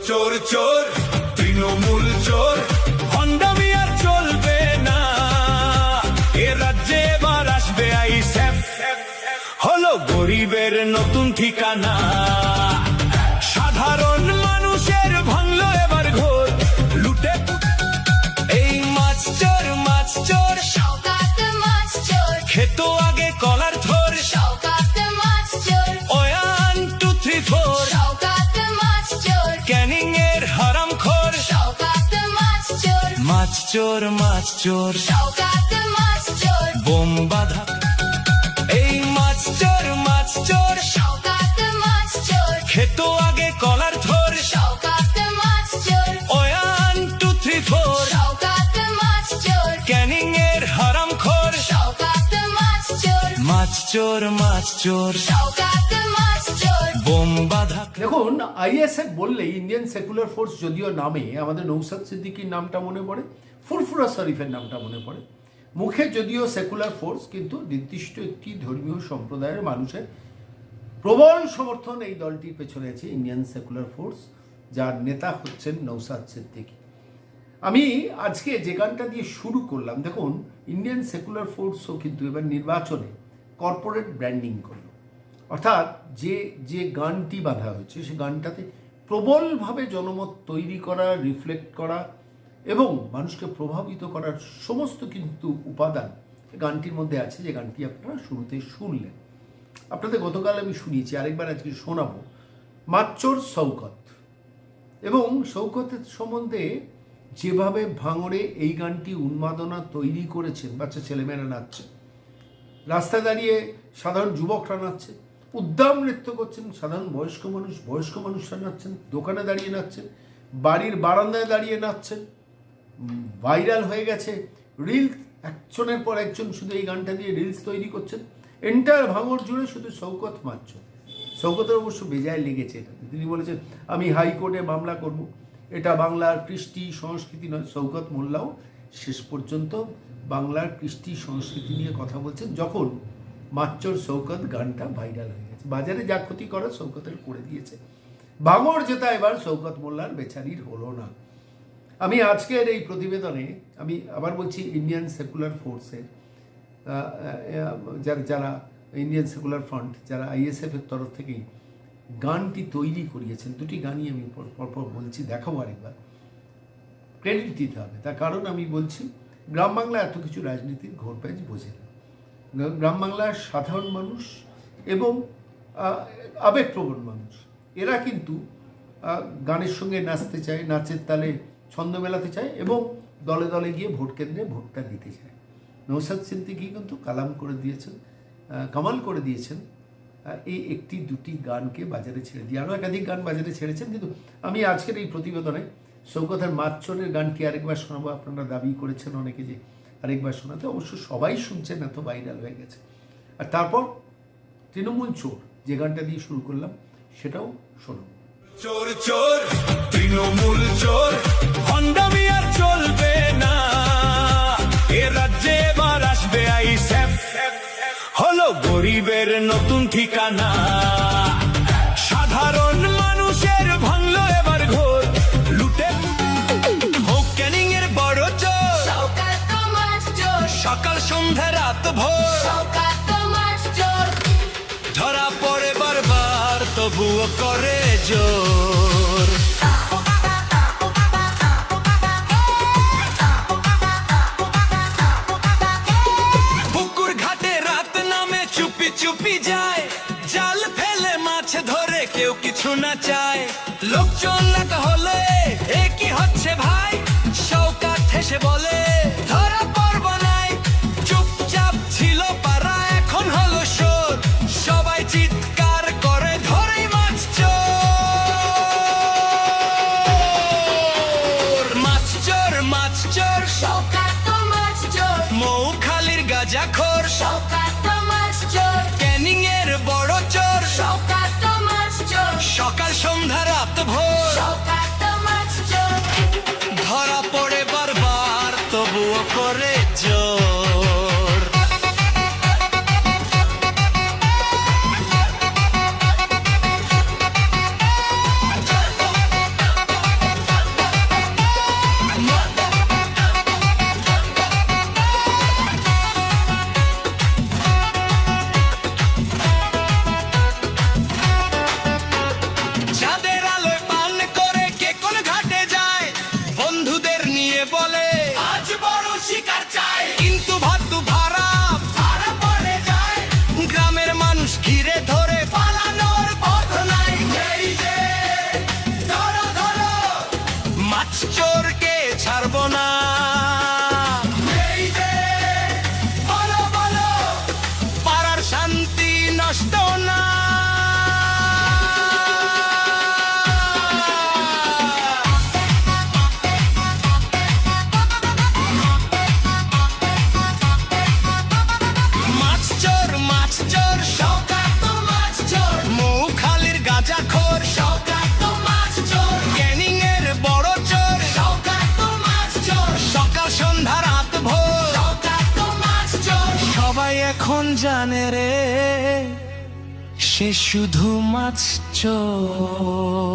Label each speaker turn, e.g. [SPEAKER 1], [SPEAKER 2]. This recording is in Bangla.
[SPEAKER 1] চোর চোর তৃণমূল চোর ভণ্ডামি আর চলবে না, এ রাজ্যে এবার আসবে আইএসএফ, হলো গরিবের নতুন ঠিকানা। সাধারণ মানুষের ভাঙলো এবার ঘোর, লুটে এই মাছ চোর
[SPEAKER 2] শওকত মাছ চোর
[SPEAKER 1] খেতো আগে কলার থোর।
[SPEAKER 2] শওকত মাছ চোর
[SPEAKER 1] 1 2 3 4
[SPEAKER 2] শওকত মাছ চোর
[SPEAKER 1] ক্যানিং এর হারামখোর।
[SPEAKER 2] শওকত মাছ চোর
[SPEAKER 1] মাছ চোর
[SPEAKER 2] শওকত মাছ চোর
[SPEAKER 1] বোম বাঁধা এই মাছ চোর
[SPEAKER 2] শওকত মাছ চোর
[SPEAKER 1] খেতো আগে কলার থোর।
[SPEAKER 2] শওকত মাছ চোর
[SPEAKER 1] 1 2 3 4
[SPEAKER 2] শওকত মাছ চোর
[SPEAKER 1] ক্যানিং এর হারামখোর।
[SPEAKER 2] শওকত মাছ চোর
[SPEAKER 1] মাছ চোর
[SPEAKER 2] শওকত মাছ চোর
[SPEAKER 1] বোম বাঁধা।
[SPEAKER 3] দেখুন, আইএসএফ বললেই ইন্ডিয়ান সেকুলার ফোর্স যদিও নামে আমাদের নৌসাদ সিদ্দিকীর নামটা মনে পড়ে, ফুরফুরা শরীফের নামটা মনে পড়ে। মুখে যদিও সেকুলার ফোর্স, কিন্তু নির্দিষ্ট একটি ধর্মীয় সম্প্রদায়ের মানুষের প্রবল সমর্থন এই দলটির পেছনে আছে, ইন্ডিয়ান সেকুলার ফোর্স, যার নেতা হচ্ছেন নৌসাদ সিদ্দিকী। আমি আজকে যে গানটা দিয়ে শুরু করলাম, দেখুন ইন্ডিয়ান সেকুলার ফোর্সও কিন্তু এবার নির্বাচনে কর্পোরেট ব্র্যান্ডিং করলো, অর্থাৎ যে গানটি বাঁধা হয়েছে সে গানটাতে প্রবলভাবে জনমত তৈরি করা, রিফ্লেক্ট করা এবং মানুষকে প্রভাবিত করার সমস্ত কিন্তু উপাদান গানটির মধ্যে আছে, যে গানটি আপনারা শুরুতে শুনলেন। আপনাদের গতকাল আমি শুনিয়েছি, আরেকবার আজকে শোনাবো। মাছ চোর শওকত, এবং শওকতের সম্বন্ধে যেভাবে ভাঙড়ে এই গানটি উন্মাদনা তৈরি করেছেন, বাচ্চা ছেলেমেয়েরা নাচছে, রাস্তায় দাঁড়িয়ে সাধারণ যুবকরা নাচছে, উদ্দাম নৃত্য করছেন সাধারণ বয়স্ক মানুষরা নাচছেন, দোকানে দাঁড়িয়ে নাচছেন, বাড়ির বারান্দায় দাঁড়িয়ে নাচছেন, ভাইরাল হয়ে গেছে রিলস, একজনের পর একজন শুধু এই গানটা দিয়ে রিলস তৈরি করছেন। এন্টার ভাঙড় জুড়ে শুধু শওকত মাছ চোর। শওকতের অবশ্য বেজায় লেগেছে এটাতে, তিনি বলেছেন আমি হাইকোর্টে মামলা করব, এটা বাংলার কৃষ্টি সংস্কৃতি নয়। শওকত মোল্লাও শেষ পর্যন্ত বাংলার কৃষ্টি সংস্কৃতি নিয়ে কথা বলছেন, যখন মাছ চোর শওকত গানটা ভাইরাল হয়ে গেছে। বাজারে যা ক্ষতি করার শওকতের করে দিয়েছে। ভাঙড় জেতা এবার শওকত মোল্লার বেচারির হলো না। আমি আজকের এই প্রতিবেদনে আমি আবার বলছি, ইন্ডিয়ান সেকুলার ফোর্সের যারা ইন্ডিয়ান সেকুলার ফ্রন্ট, যারা আইএসএফের তরফ থেকেই গানটি তৈরি করিয়েছেন, দুটি গানই আমি পরপর বলছি, দেখাবো আরেকবার, ক্রেডিট দিতে হবে। তার কারণ আমি বলছি, গ্রাম বাংলা এত কিছু রাজনীতির ঘোরপ্যাচ বোঝে না। গ্রাম বাংলার সাধারণ মানুষ এবং আবেগপ্রবণ মানুষ, এরা কিন্তু গানের সঙ্গে নাচতে চায়, নাচের তালে ছন্দ মেলাতে চায় এবং দলে দলে গিয়ে ভোট কেন্দ্রে ভোটটা দিতে চায়। নৌসাদ সিদ্দিকী কিন্তু কামাল করে দিয়েছেন এই একটি দুটি গানকে বাজারে ছেড়ে দিয়ে। আরও একাধিক গান বাজারে ছেড়েছেন, কিন্তু আমি আজকের এই প্রতিবেদনে শওকতের মাছ চোরের গানটি আরেকবার শোনাবো। আপনারা দাবি করেছেন অনেকে যে আরেকবার শোনাতে, অবশ্য সবাই শুনছেন, এত ভাইরাল হয়ে গেছে। আর তারপর তৃণমূল চোর যে গানটা দিয়ে শুরু করলাম সেটাও শোনাবো।
[SPEAKER 1] চোর চোর তৃণমূল চোর ভণ্ডামি আর চলবে না, এ রাজ্যে এবার আসবে আইএসএফ, হলো গরিবের নতুন ঠিকানা। সাধারণ মানুষের ভাঙলো এবার ঘোর, লুটে হোক ক্যানিং এর বড় চোর।
[SPEAKER 2] শওকত মাছ চোর
[SPEAKER 1] সকাল সন্ধ্যা রাত ভোর
[SPEAKER 2] শওকত মাছ চোর
[SPEAKER 1] ধরা পড়ে বারবার, তবুও করে জোর। পুকুর ঘাটে রাত নামে চুপি চুপি যায়, জাল ফেলে মাছ ধরে কেউ কিছু না চায়। লোকজন লাগা হলে এ কি হচ্ছে ভাই, শওকত হেসে বলে ধরা পড়ব নাই। চুপচাপ ছিল পারা, এখন হলো শোর, সবাই চিৎকার করে ধরেই মাছ চোর। সবাই এখন জানে রে সে শুধু মাছ চোর।